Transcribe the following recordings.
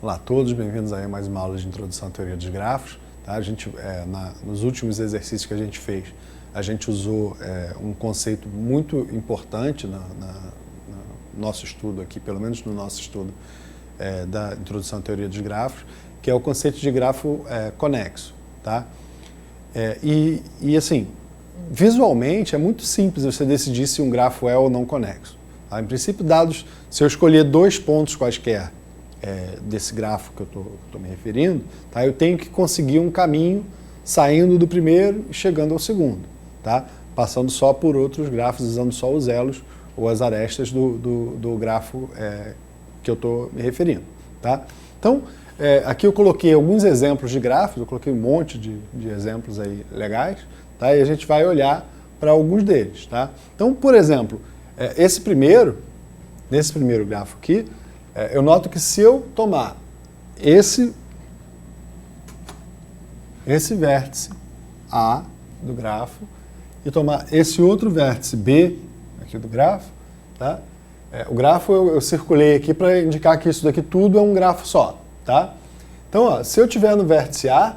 Olá a todos, bem-vindos aí a mais uma aula de introdução à teoria dos grafos. Tá? A gente, nos últimos exercícios que a gente fez, a gente usou um conceito muito importante no nosso estudo aqui, pelo menos no nosso estudo da introdução à teoria dos grafos, que é o conceito de grafo conexo. Tá? E assim, visualmente é muito simples você decidir se um grafo é ou não conexo. Tá? Em princípio, dados, se eu escolher dois pontos quaisquer desse grafo que eu estou me referindo, tá? Eu tenho que conseguir um caminho saindo do primeiro e chegando ao segundo, tá? Passando só por outros grafos, usando só os elos ou as arestas do grafo que eu estou me referindo. Tá? Então, aqui eu coloquei alguns exemplos de grafos, eu coloquei um monte de exemplos aí legais, tá? E a gente vai olhar para alguns deles. Tá? Então, por exemplo, nesse primeiro grafo aqui, eu noto que se eu tomar esse vértice A do grafo e tomar esse outro vértice B aqui do grafo, tá? O grafo eu circulei aqui para indicar que isso daqui tudo é um grafo só. Tá? Então, ó, se eu estiver no vértice A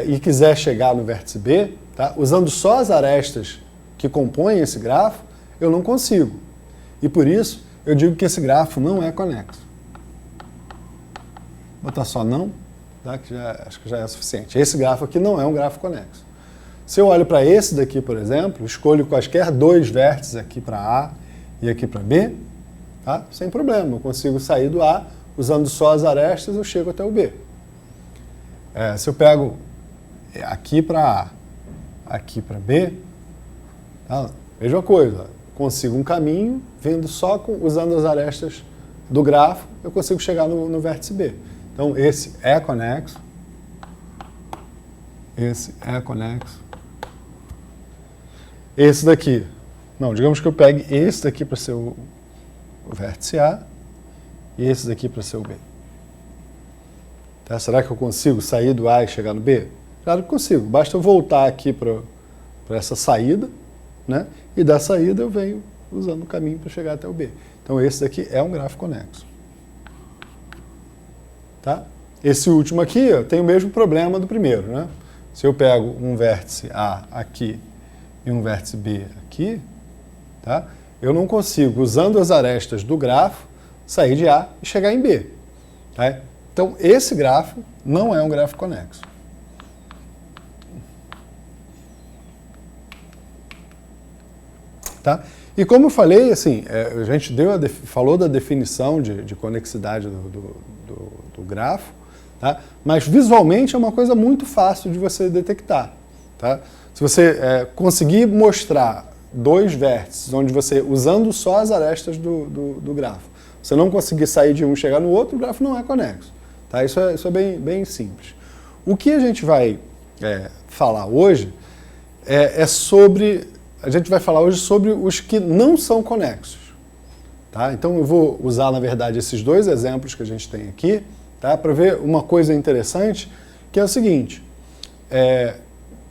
e quiser chegar no vértice B, tá? Usando só as arestas que compõem esse grafo, eu não consigo. E por isso, eu digo que esse grafo não é conexo. Vou botar só não, tá? Que acho que já é suficiente. Esse grafo aqui não é um grafo conexo. Se eu olho para esse daqui, por exemplo, escolho quaisquer dois vértices aqui para A e aqui para B, tá? Sem problema, eu consigo sair do A, usando só as arestas, eu chego até o B. Se eu pego aqui para A, aqui para B, tá? Mesma coisa, consigo um caminho, vindo só usando as arestas do grafo, eu consigo chegar no vértice B. Então, esse é conexo, esse é conexo, esse daqui, não, digamos que eu pegue esse daqui para ser o vértice A e esse daqui para ser o B. Tá? Será que eu consigo sair do A e chegar no B? Claro que consigo, basta eu voltar aqui para essa saída, né? E da saída eu venho usando o caminho para chegar até o B. Então esse daqui é um grafo conexo. Tá? Esse último aqui ó, tem o mesmo problema do primeiro. Né? Se eu pego um vértice A aqui e um vértice B aqui, tá? Eu não consigo, usando as arestas do grafo, sair de A e chegar em B. Tá? Então esse grafo não é um grafo conexo. Tá? E como eu falei, assim, a gente falou da definição de conexidade do grafo, tá? Mas visualmente é uma coisa muito fácil de você detectar. Tá? Se você conseguir mostrar dois vértices, onde você, usando só as arestas do grafo, você não conseguir sair de um e chegar no outro, o grafo não é conexo. Tá? Isso é bem simples. O que a gente vai falar hoje a gente vai falar hoje sobre os que não são conexos. Tá? Então eu vou usar, na verdade, esses dois exemplos que a gente tem aqui, tá? Para ver uma coisa interessante, que é o seguinte,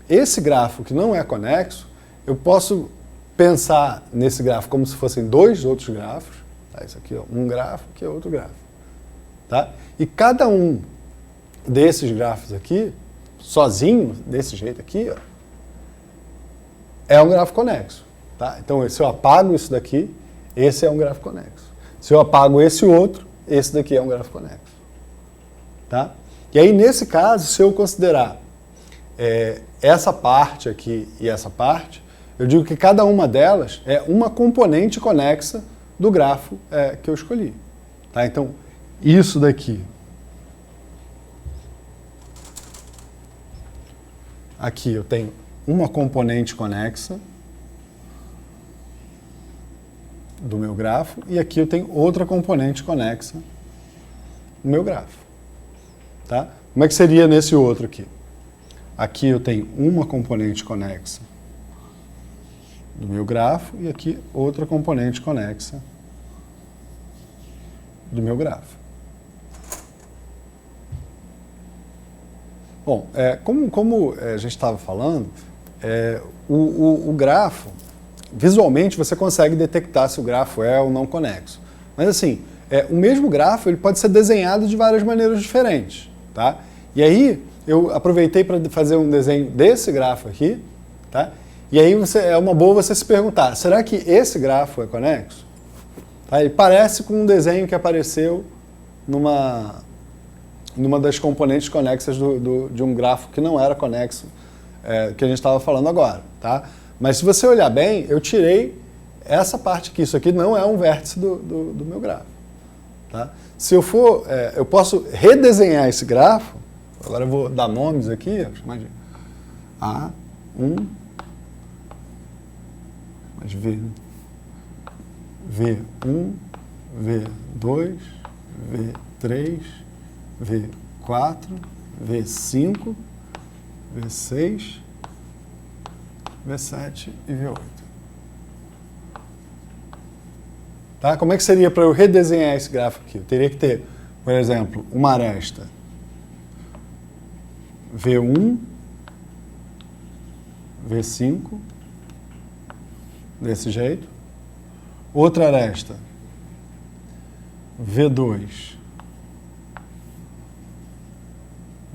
esse grafo que não é conexo, eu posso pensar nesse grafo como se fossem dois outros grafos. Tá? Isso aqui é um grafo, aqui é outro grafo. Tá? E cada um desses grafos aqui, sozinho, desse jeito aqui, ó, é um grafo conexo. Tá? Então, se eu apago isso daqui, esse é um grafo conexo. Se eu apago esse outro, esse daqui é um grafo conexo. Tá? E aí, nesse caso, se eu considerar essa parte aqui e essa parte, eu digo que cada uma delas é uma componente conexa do grafo que eu escolhi. Tá? Então, isso daqui, aqui eu tenho uma componente conexa do meu grafo e aqui eu tenho outra componente conexa do meu grafo. Tá? Como é que seria nesse outro aqui? Aqui eu tenho uma componente conexa do meu grafo e aqui outra componente conexa do meu grafo. Bom, como a gente estava falando, o grafo, visualmente você consegue detectar se o grafo é ou não conexo. Mas assim, o mesmo grafo ele pode ser desenhado de várias maneiras diferentes. Tá? E aí, eu aproveitei para fazer um desenho desse grafo aqui. Tá? E aí é uma boa você se perguntar, será que esse grafo é conexo? Tá? Ele parece com um desenho que apareceu numa das componentes conexas de um grafo que não era conexo, que a gente estava falando agora. Tá? Mas se você olhar bem, eu tirei essa parte aqui. Isso aqui não é um vértice do meu grafo. Tá? Se eu for, eu posso redesenhar esse grafo. Agora eu vou dar nomes aqui. Chamar de A1, mas V1, V2, V3, V4, V5, V6, V7 e V8. Tá? Como é que seria para eu redesenhar esse gráfico aqui? Eu teria que ter, por exemplo, uma aresta V1, V5, desse jeito. Outra aresta V2,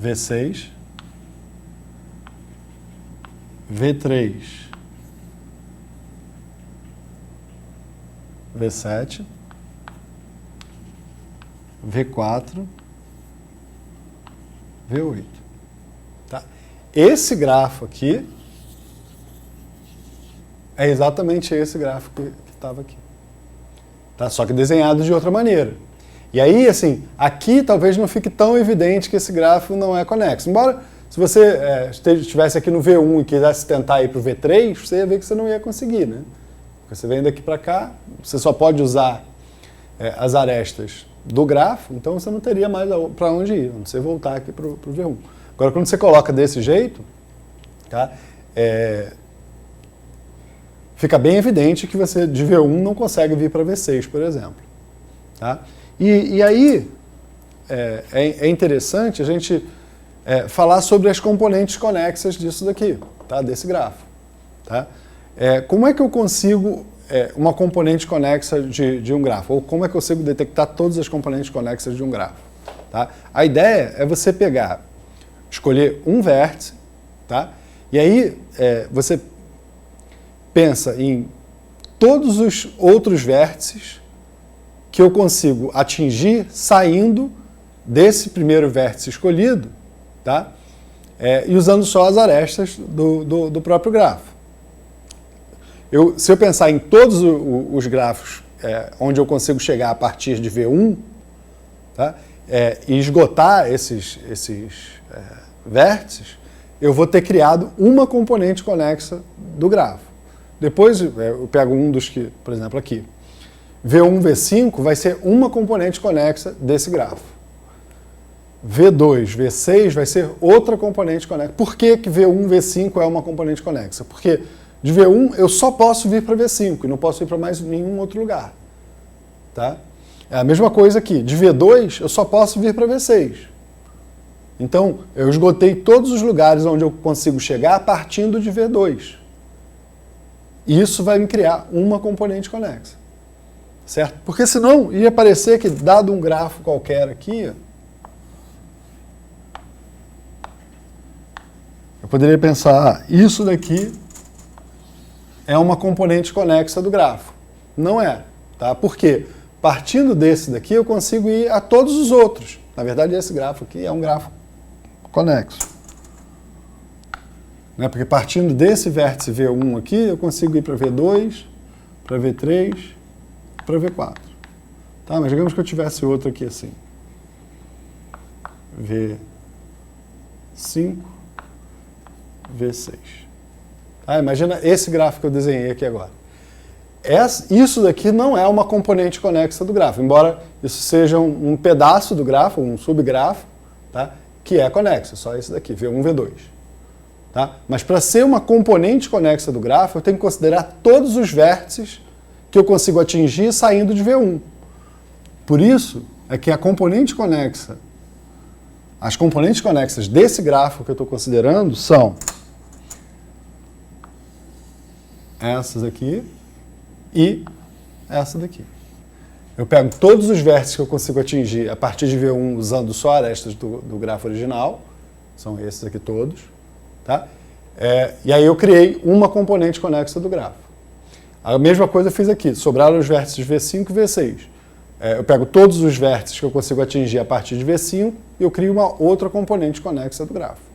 V6, V3, V7, V4, V8. Tá? Esse grafo aqui é exatamente esse gráfico que estava aqui. Tá? Só que desenhado de outra maneira. E aí, assim, aqui talvez não fique tão evidente que esse gráfico não é conexo. Embora, se você estivesse aqui no V1 e quisesse tentar ir para o V3, você ia ver que você não ia conseguir, né? Porque você vem daqui para cá, você só pode usar as arestas do grafo, então você não teria mais para onde ir, a não ser voltar aqui para o V1. Agora, quando você coloca desse jeito, tá? Fica bem evidente que você de V1 não consegue vir para V6, por exemplo. Tá? E aí é interessante a gente falar sobre as componentes conexas disso daqui, tá? Desse grafo. Tá? Como é que eu consigo uma componente conexa de um grafo? Ou como é que eu consigo detectar todas as componentes conexas de um grafo? Tá? A ideia é você escolher um vértice, tá? E aí você pensa em todos os outros vértices que eu consigo atingir saindo desse primeiro vértice escolhido, tá? E usando só as arestas do próprio grafo. Se eu pensar em todos os grafos onde eu consigo chegar a partir de V1, tá? E esgotar esses vértices, eu vou ter criado uma componente conexa do grafo. Depois eu pego um dos que, por exemplo, aqui. V1, V5 vai ser uma componente conexa desse grafo. V2, V6 vai ser outra componente conexa. Por que V1, V5 é uma componente conexa? Porque de V1 eu só posso vir para V5 e não posso ir para mais nenhum outro lugar. Tá? É a mesma coisa aqui. De V2 eu só posso vir para V6. Então, eu esgotei todos os lugares onde eu consigo chegar partindo de V2. E isso vai me criar uma componente conexa. Certo? Porque senão ia parecer que, dado um grafo qualquer aqui, eu poderia pensar, isso daqui é uma componente conexa do grafo. Não é. Tá? Por quê? Partindo desse daqui, eu consigo ir a todos os outros. Na verdade, esse grafo aqui é um grafo conexo. Né? Porque partindo desse vértice V1 aqui, eu consigo ir para V2, para V3, para V4. Tá? Mas digamos que eu tivesse outro aqui assim. V5, V6. Tá? Imagina esse gráfico que eu desenhei aqui agora. Isso daqui não é uma componente conexa do grafo, embora isso seja um pedaço do grafo, um subgrafo, tá? Que é conexo, só esse daqui, V1, V2. Tá? Mas para ser uma componente conexa do grafo, eu tenho que considerar todos os vértices que eu consigo atingir saindo de V1. Por isso é que a componente conexa, as componentes conexas desse grafo que eu estou considerando são essas aqui e essa daqui. Eu pego todos os vértices que eu consigo atingir a partir de V1 usando só arestas do grafo original, são esses aqui todos, tá? E aí eu criei uma componente conexa do grafo. A mesma coisa eu fiz aqui, sobraram os vértices V5 e V6. Eu pego todos os vértices que eu consigo atingir a partir de V5 e eu crio uma outra componente conexa do grafo.